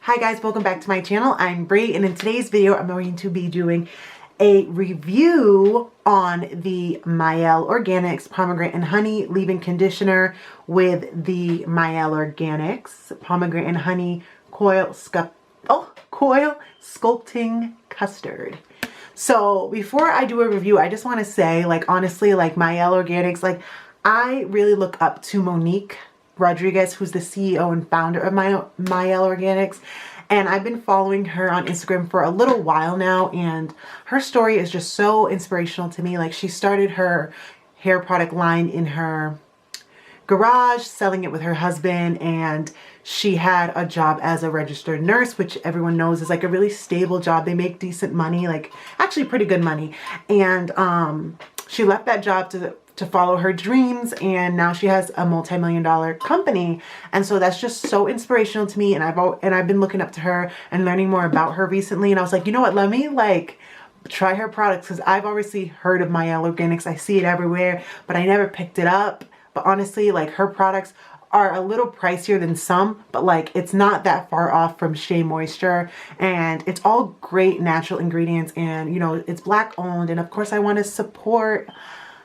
Hi guys, welcome back to my channel. I'm Bree, and in today's video I'm going to be doing a review on the Mielle Organics Pomegranate and Honey Leave-In Conditioner with the Mielle Organics Pomegranate and Honey Coil Sculpting Custard. So before I do a review, I just want to say, like, honestly, like, Mielle Organics, like, I really look up to Monique Rodriguez, who's the CEO and founder of Mielle Organics, and I've been following her on Instagram for a little while now, and her story is just so inspirational to me. Like, she started her hair product line in her garage, selling it with her husband, and she had a job as a registered nurse, which everyone knows is like a really stable job. They make decent money, like actually pretty good money, and she left that job to follow her dreams, and now she has a multi-million-dollar company. And so that's just so inspirational to me, and I've been looking up to her and learning more about her recently, and I was like, you know what, let me like try her products, because I've obviously heard of Mielle Organics. I see it everywhere, but I never picked it up. But honestly, like, her products are a little pricier than some, but like, it's not that far off from Shea Moisture, and it's all great natural ingredients, and you know, it's Black owned, and of course I want to support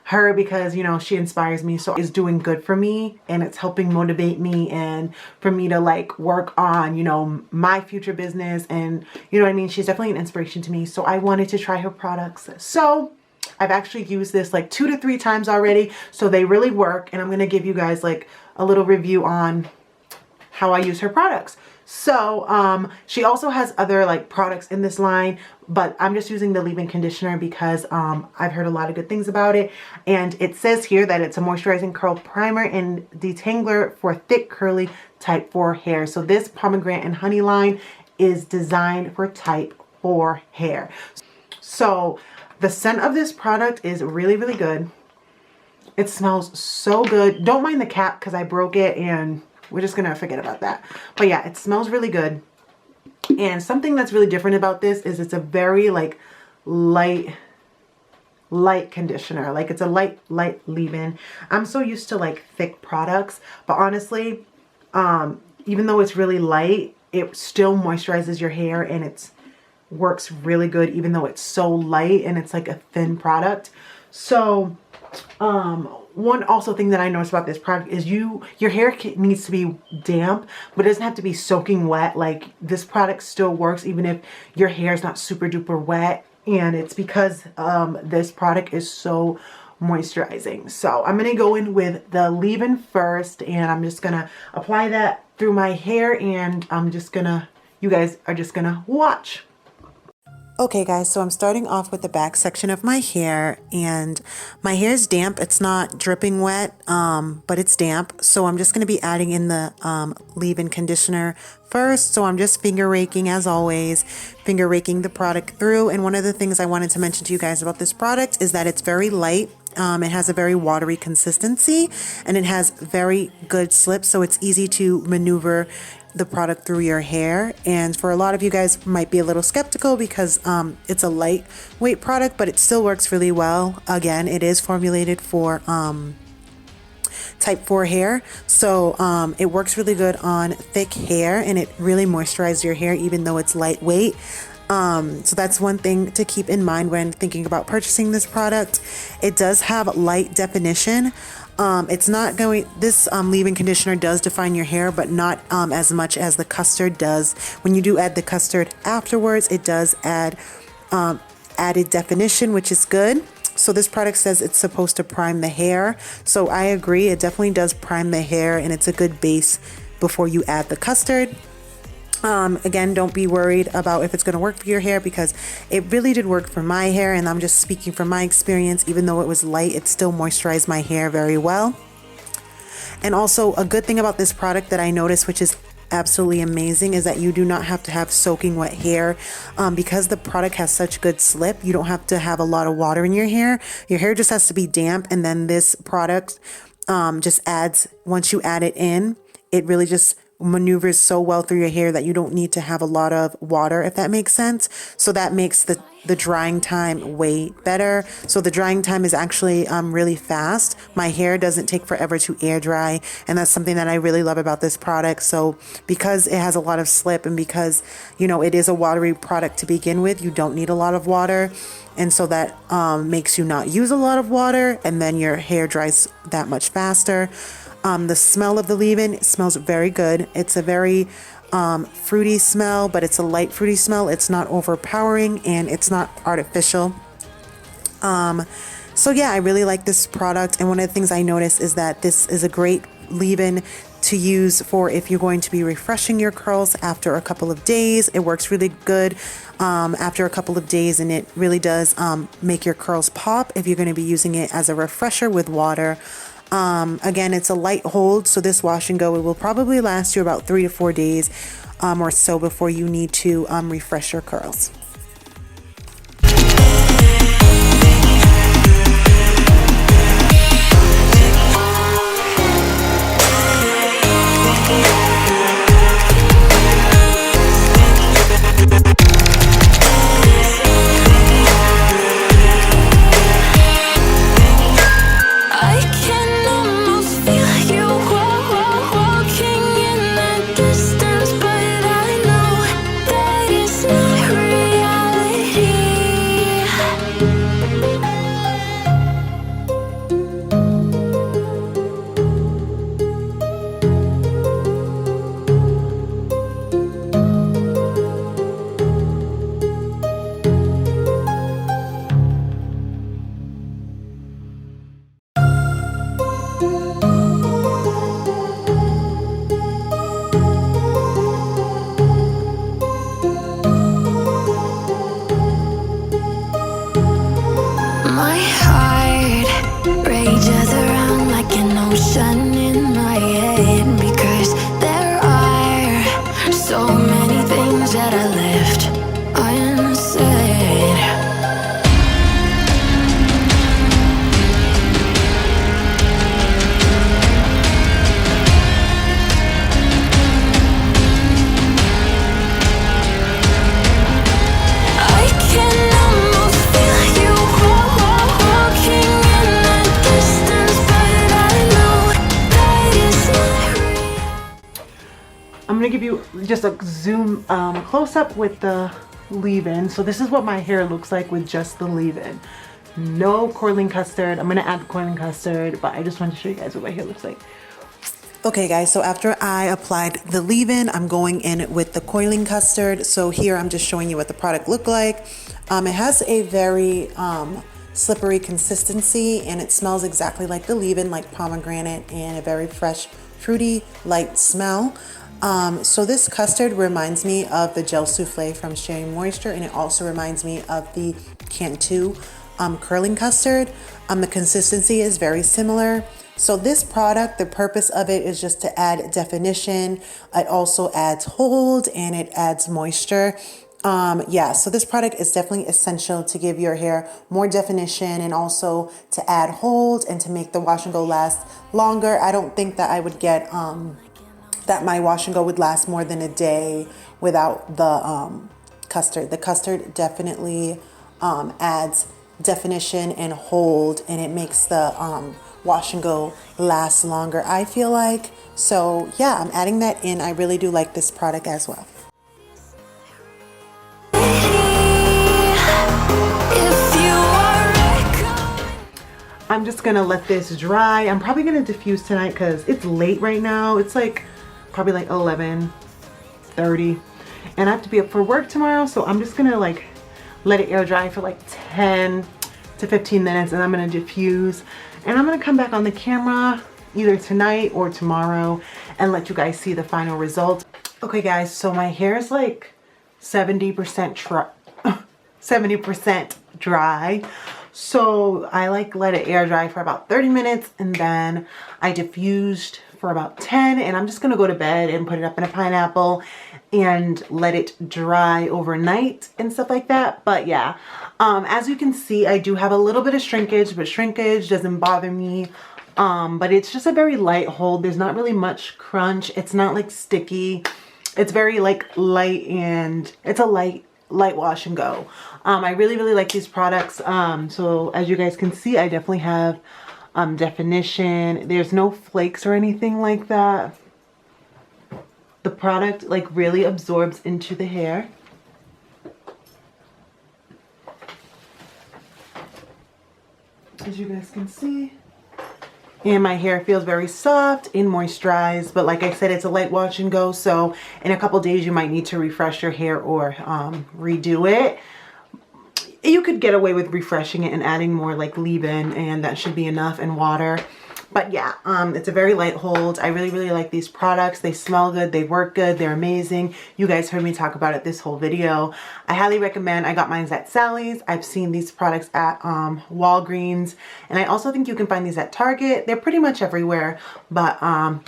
her because, you know, she inspires me. So it's doing good for me, and it's helping motivate me, and for me to like work on, you know, my future business, and you know what I mean. She's definitely an inspiration to me, so I wanted to try her products. So I've actually used this like 2 to 3 times already, so they really work, and I'm gonna give you guys like a little review on how I use her products. So she also has other like products in this line, but I'm just using the leave-in conditioner because I've heard a lot of good things about it. And it says here that it's a moisturizing curl primer and detangler for thick, curly type 4 hair. So this pomegranate and honey line is designed for type 4 hair. So the scent of this product is really, really good. It smells so good. Don't mind the cap because I broke it, and we're just gonna forget about that. But yeah, it smells really good. And something that's really different about this is it's a very like light conditioner. Like, it's a light leave-in. I'm so used to like thick products, but honestly, even though it's really light, it still moisturizes your hair, and it works really good even though it's so light and it's like a thin product. So one also thing that I noticed about this product is your hair needs to be damp, but it doesn't have to be soaking wet. Like, this product still works even if your hair is not super duper wet, and it's because this product is so moisturizing. So I'm gonna go in with the leave-in first, and I'm just gonna apply that through my hair, and you guys are just gonna watch. Okay guys, so I'm starting off with the back section of my hair, and my hair is damp. It's not dripping wet, but it's damp. So I'm just going to be adding in the leave-in conditioner first. So I'm just finger raking, as always, finger raking the product through. And one of the things I wanted to mention to you guys about this product is that it's very light. It has a very watery consistency, and it has very good slip, so it's easy to maneuver the product through your hair. And for a lot of you guys might be a little skeptical because it's a lightweight product, but it still works really well. Again, it is formulated for type 4 hair, so it works really good on thick hair, and it really moisturizes your hair even though it's lightweight. So that's one thing to keep in mind when thinking about purchasing this product. It does have light definition. It's not going, this leave-in conditioner does define your hair, but not as much as the Custard does. When you do add the Custard afterwards, it does add added definition, which is good. So this product says it's supposed to prime the hair. So I agree, it definitely does prime the hair, and it's a good base before you add the Custard. Again, don't be worried about if it's going to work for your hair, because it really did work for my hair, and I'm just speaking from my experience. Even though it was light, it still moisturized my hair very well. And also, a good thing about this product that I noticed, which is absolutely amazing, is that you do not have to have soaking wet hair. Because the product has such good slip, you don't have to have a lot of water in your hair. Your hair just has to be damp, and then this product just adds, once you add it in, it really just maneuvers so well through your hair that you don't need to have a lot of water, if that makes sense. So that makes the drying time way better. So the drying time is actually really fast. My hair doesn't take forever to air dry, and that's something that I really love about this product. So because it has a lot of slip, and because, you know, it is a watery product to begin with, you don't need a lot of water. And so that makes you not use a lot of water, and then your hair dries that much faster. The smell of the leave-in smells very good. It's a very fruity smell, but it's a light fruity smell. It's not overpowering, and it's not artificial. So yeah, I really like this product. And one of the things I noticed is that this is a great leave-in to use for if you're going to be refreshing your curls after a couple of days. It works really good after a couple of days, and it really does make your curls pop if you're going to be using it as a refresher with water. Again, it's a light hold, so this wash and go, it will probably last you about 3 to 4 days or so before you need to refresh your curls. I'm gonna give you just a zoom close up with the leave-in. So this is what my hair looks like with just the leave-in. No coiling custard. I'm gonna add coiling custard, but I just wanted to show you guys what my hair looks like. Okay guys, so after I applied the leave-in, I'm going in with the coiling custard. So here I'm just showing you what the product looked like. It has a very slippery consistency, and it smells exactly like the leave-in, like pomegranate, and a very fresh, fruity, light smell. So this custard reminds me of the gel souffle from Shea Moisture, and it also reminds me of the Cantu curling custard. The consistency is very similar. So this product, the purpose of it is just to add definition. It also adds hold, and it adds moisture. Yeah, so this product is definitely essential to give your hair more definition, and also to add hold and to make the wash and go last longer. I don't think that I would get that my wash and go would last more than a day without the custard. The custard definitely adds definition and hold, and it makes the wash and go last longer, I feel like. So yeah, I'm adding that in. I really do like this product as well. I'm just gonna let this dry. I'm probably gonna diffuse tonight because it's late right now. It's like probably like 11:30, and I have to be up for work tomorrow, so I'm just gonna like let it air dry for like 10 to 15 minutes, and I'm gonna diffuse, and I'm gonna come back on the camera either tonight or tomorrow and let you guys see the final result. Okay guys, so my hair is like 70% 70% dry. So I like let it air dry for about 30 minutes, and then I diffused for about 10, and I'm just gonna go to bed and put it up in a pineapple and let it dry overnight and stuff like that. But yeah, as you can see, I do have a little bit of shrinkage, but shrinkage doesn't bother me But it's just a very light hold. There's not really much crunch. It's not like sticky. It's very like light, and it's a light wash and go. I really like these products. So as you guys can see, I definitely have definition. There's no flakes or anything like that. The product like really absorbs into the hair. As you guys can see. And my hair feels very soft and moisturized, but like I said, it's a light wash and go, so in a couple days you might need to refresh your hair or redo it. You could get away with refreshing it and adding more like leave-in, and that should be enough, and water. But yeah, it's a very light hold. I really like these products. They smell good, they work good, they're amazing. You guys heard me talk about it this whole video. I highly recommend. I got mine at Sally's. I've seen these products at Walgreens, and I also think you can find these at Target. They're pretty much everywhere. But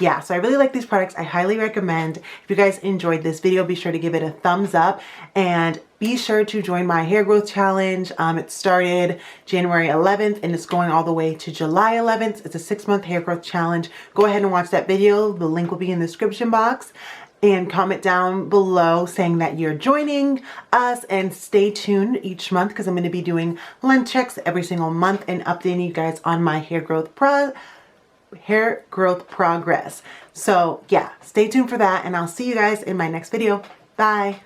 yeah, so I really like these products. I highly recommend. If you guys enjoyed this video, be sure to give it a thumbs up, and be sure to join my hair growth challenge. It started January 11th and it's going all the way to July 11th. It's a 6-month hair growth challenge. Go ahead and watch that video. The link will be in the description box. And comment down below saying that you're joining us, and stay tuned each month because I'm going to be doing length checks every single month and updating you guys on my hair growth progress. So yeah, stay tuned for that, and I'll see you guys in my next video. Bye.